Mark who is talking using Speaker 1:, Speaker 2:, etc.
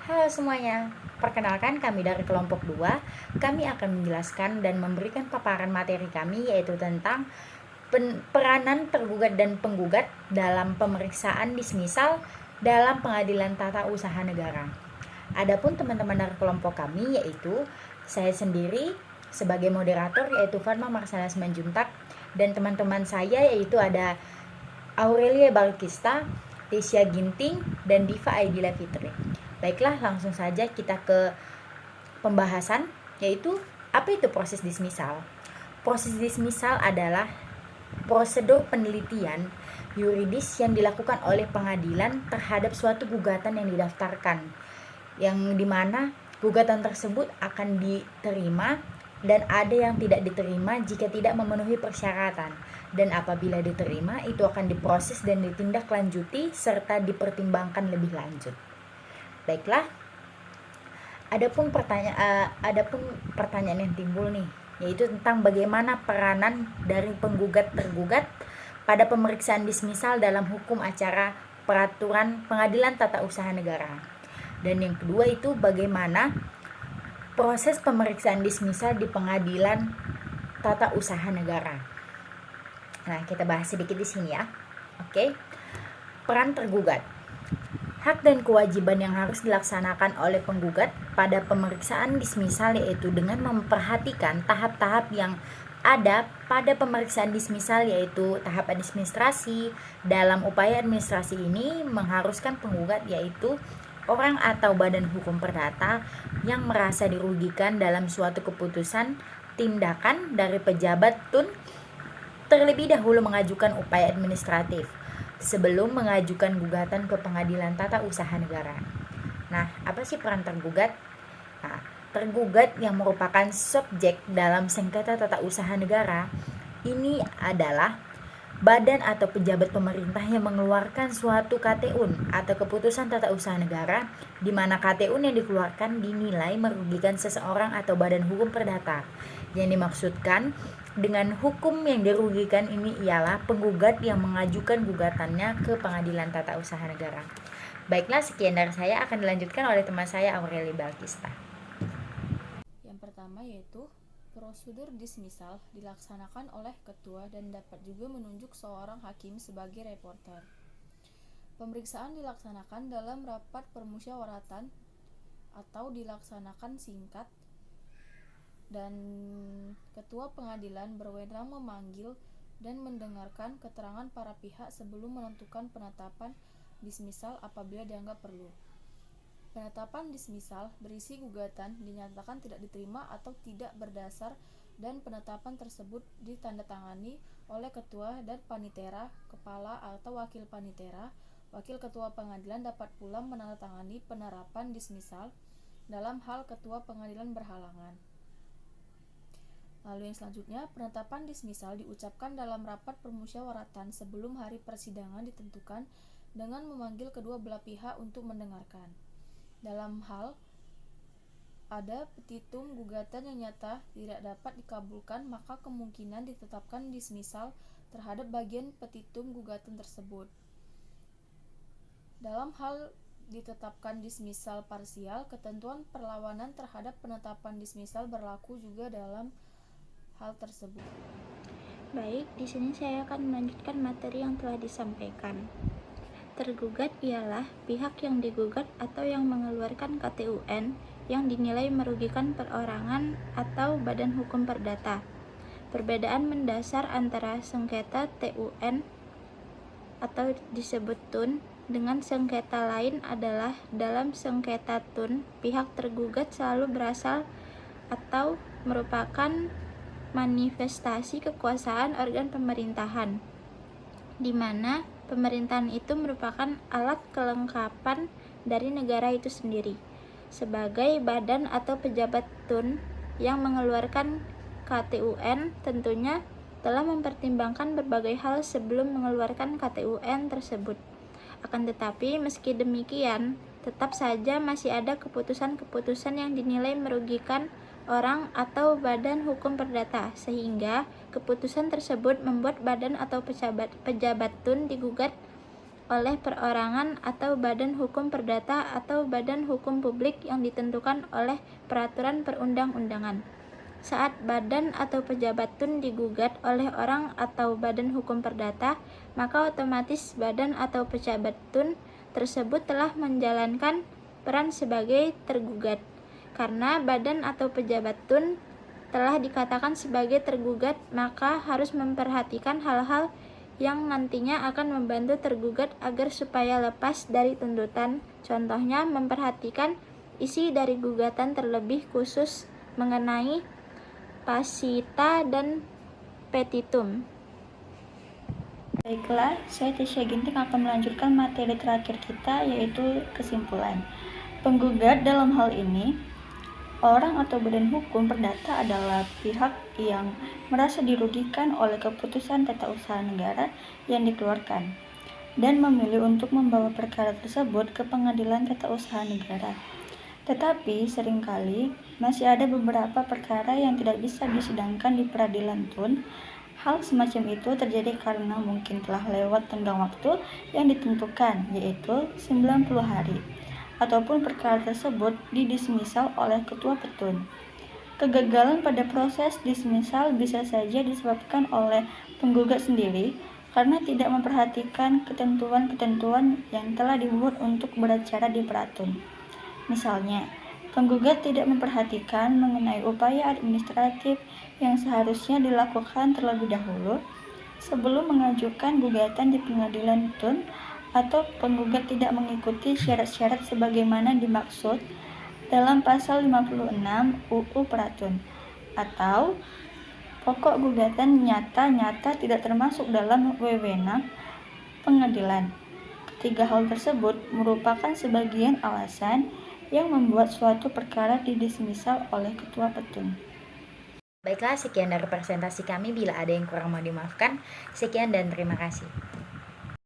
Speaker 1: Halo semuanya, perkenalkan kami dari kelompok 2. Kami akan menjelaskan dan memberikan paparan materi kami yaitu tentang peranan tergugat dan penggugat dalam pemeriksaan dismisal dalam pengadilan tata usaha negara. Adapun teman-teman dari kelompok kami yaitu saya sendiri sebagai moderator yaitu Fatma Marsala Simanjuntak, dan teman-teman saya yaitu ada Aurelia Balkista, Tisha Ginting, dan Diva Aidila Fitri. Baiklah, langsung saja kita ke pembahasan, yaitu apa itu proses dismisal. Proses dismisal adalah prosedur penelitian yuridis yang dilakukan oleh pengadilan terhadap suatu gugatan yang didaftarkan, yang dimana gugatan tersebut akan diterima dan ada yang tidak diterima jika tidak memenuhi persyaratan, dan apabila diterima itu akan diproses dan ditindaklanjuti serta dipertimbangkan lebih lanjut. Baiklah, adapun pertanyaan yang timbul nih, yaitu tentang bagaimana peranan dari penggugat tergugat pada pemeriksaan dismisal dalam hukum acara peraturan pengadilan tata usaha negara. Dan yang kedua itu bagaimana proses pemeriksaan dismisal di pengadilan tata usaha negara. Nah, kita bahas sedikit di sini ya. Oke. Peran tergugat. Hak dan kewajiban yang harus dilaksanakan oleh penggugat pada pemeriksaan dismisal yaitu dengan memperhatikan tahap-tahap yang ada pada pemeriksaan dismisal, yaitu tahap administrasi. Dalam upaya administrasi ini mengharuskan penggugat yaitu orang atau badan hukum perdata yang merasa dirugikan dalam suatu keputusan tindakan dari pejabat tun terlebih dahulu mengajukan upaya administratif sebelum mengajukan gugatan ke pengadilan tata usaha negara. Nah, apa sih peran tergugat? Nah, tergugat yang merupakan subjek dalam sengketa tata usaha negara ini adalah badan atau pejabat pemerintah yang mengeluarkan suatu KTU atau keputusan tata usaha negara, di mana KTU yang dikeluarkan dinilai merugikan seseorang atau badan hukum perdata. Yang dimaksudkan dengan hukum yang dirugikan ini ialah penggugat yang mengajukan gugatannya ke pengadilan tata usaha negara. Baiklah, sekian dari saya, akan dilanjutkan oleh teman saya Aurelia Balkista.
Speaker 2: Yang pertama yaitu prosedur dismisal dilaksanakan oleh ketua dan dapat juga menunjuk seorang hakim sebagai reporter. Pemeriksaan dilaksanakan dalam rapat permusyawaratan atau dilaksanakan singkat, dan ketua pengadilan berwenang memanggil dan mendengarkan keterangan para pihak sebelum menentukan penetapan dismisal apabila dianggap perlu. Penetapan dismisal berisi gugatan dinyatakan tidak diterima atau tidak berdasar, dan penetapan tersebut ditandatangani oleh ketua dan panitera, kepala atau wakil panitera. Wakil ketua pengadilan dapat pula menandatangani penerapan dismisal dalam hal ketua pengadilan berhalangan. Lalu yang selanjutnya, penetapan dismisal diucapkan dalam rapat permusyawaratan sebelum hari persidangan ditentukan dengan memanggil kedua belah pihak untuk mendengarkan. Dalam hal ada petitum gugatan yang nyata tidak dapat dikabulkan, maka kemungkinan ditetapkan dismisal terhadap bagian petitum gugatan tersebut. Dalam hal ditetapkan dismisal parsial, ketentuan perlawanan terhadap penetapan dismisal berlaku juga dalam hal tersebut.
Speaker 3: Baik, di sini saya akan melanjutkan materi yang telah disampaikan. Tergugat ialah pihak yang digugat atau yang mengeluarkan KTUN yang dinilai merugikan perorangan atau badan hukum perdata. Perbedaan mendasar antara sengketa TUN atau disebut TUN dengan sengketa lain adalah dalam sengketa TUN, pihak tergugat selalu berasal atau merupakan manifestasi kekuasaan organ pemerintahan, di mana pemerintahan itu merupakan alat kelengkapan dari negara itu sendiri. Sebagai badan atau pejabat TUN yang mengeluarkan KTUN tentunya telah mempertimbangkan berbagai hal sebelum mengeluarkan KTUN tersebut. Akan tetapi meski demikian, tetap saja masih ada keputusan-keputusan yang dinilai merugikan orang atau badan hukum perdata, sehingga keputusan tersebut membuat badan atau pejabat TUN digugat oleh perorangan atau badan hukum perdata atau badan hukum publik yang ditentukan oleh peraturan perundang-undangan. Saat badan atau pejabat tun digugat oleh orang atau badan hukum perdata, maka otomatis badan atau pejabat tun tersebut telah menjalankan peran sebagai tergugat. Karena badan atau pejabat tun telah dikatakan sebagai tergugat, maka harus memperhatikan hal-hal yang nantinya akan membantu tergugat agar supaya lepas dari tuntutan. Contohnya, memperhatikan isi dari gugatan terlebih khusus mengenai pasita dan petitum.
Speaker 4: Baiklah, saya Tisha Ginting akan melanjutkan materi terakhir kita, yaitu kesimpulan. Penggugat dalam hal ini, orang atau badan hukum perdata adalah pihak yang merasa dirugikan oleh keputusan tata usaha negara yang dikeluarkan dan memilih untuk membawa perkara tersebut ke pengadilan tata usaha negara. Tetapi seringkali masih ada beberapa perkara yang tidak bisa disidangkan di peradilan tun. Hal semacam itu terjadi karena mungkin telah lewat tenggang waktu yang ditentukan, yaitu 90 hari. Ataupun perkara tersebut didismisal oleh ketua petun. Kegagalan pada proses dismisal bisa saja disebabkan oleh penggugat sendiri karena tidak memperhatikan ketentuan-ketentuan yang telah dibuat untuk beracara di peratun. Misalnya, penggugat tidak memperhatikan mengenai upaya administratif yang seharusnya dilakukan terlebih dahulu sebelum mengajukan gugatan di pengadilan tun, atau penggugat tidak mengikuti syarat-syarat sebagaimana dimaksud dalam pasal 56 UU Peratun, atau pokok gugatan nyata-nyata tidak termasuk dalam wewenang pengadilan. Ketiga hal tersebut merupakan sebagian alasan yang membuat suatu perkara didismisal oleh ketua petun.
Speaker 1: Baiklah, sekian dari presentasi kami. Bila ada yang kurang mau dimaafkan, sekian dan terima kasih.